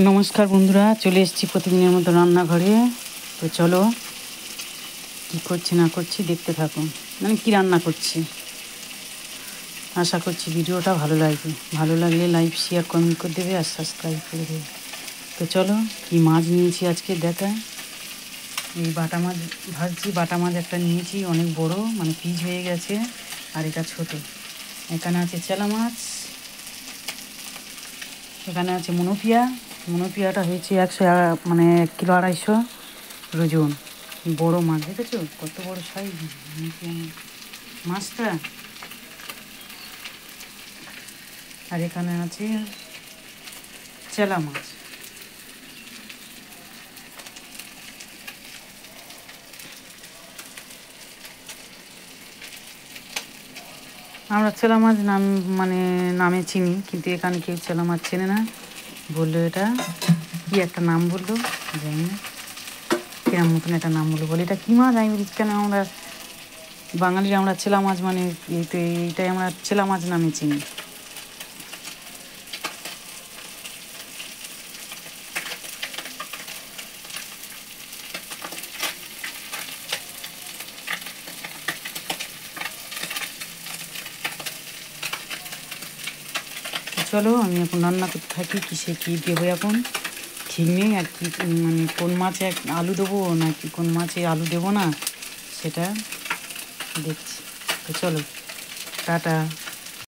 নমস্কার বন্ধুরা, চলে এসেছি প্রতিদিনের মতো রান্নাঘরে। তো চলো কী করছি না করছি দেখতে থাকুন, মানে কী রান্না করছি। আশা করছি ভিডিওটা ভালো লাগবে, ভালো লাগলে লাইক শেয়ার কমেন্ট করে দেবে আর সাবস্ক্রাইব করে দেবে। তো চলো কী মাছ নিয়েছি আজকে দেখা। এই বাটা মাছ ভাজছি, বাটা মাছ একটা নিয়েছি অনেক বড়, মানে পিস হয়ে গেছে, আর এটা ছোট। এখানে আছে চেলা মাছ, এখানে আছে মনোপিয়াটা হয়েছে 100, মানে 1 কিলো 250 ওজন। বড় মাছ দেখেছো কত বড় সাইজ মাছটা। আর এখানে আছে চেলা মাছ। আমরা চেলা মাছ নাম, মানে নামে চিনি, কিন্তু এখানে কেউ চেলা মাছ চেনে না। বললো এটা কি একটা নাম বললো, জানি না কিরম মতন একটা নাম বললো, বলে এটা কী মাছ। আমি বলি কেন, আমরা বাঙালিরা আমরা চেলা মাছ মানে এইটাই আমরা চেলা মাছ নামে চিনি। চলো আমি এখন রান্না করতে থাকি, কিসে কী দেবো এখন ঠিক নেই আর কি, মানে কোন মাছে আলু দেবো নাকি কোন মাছে আলু দেবো না সেটা দেখছি। তো চলো টাটা।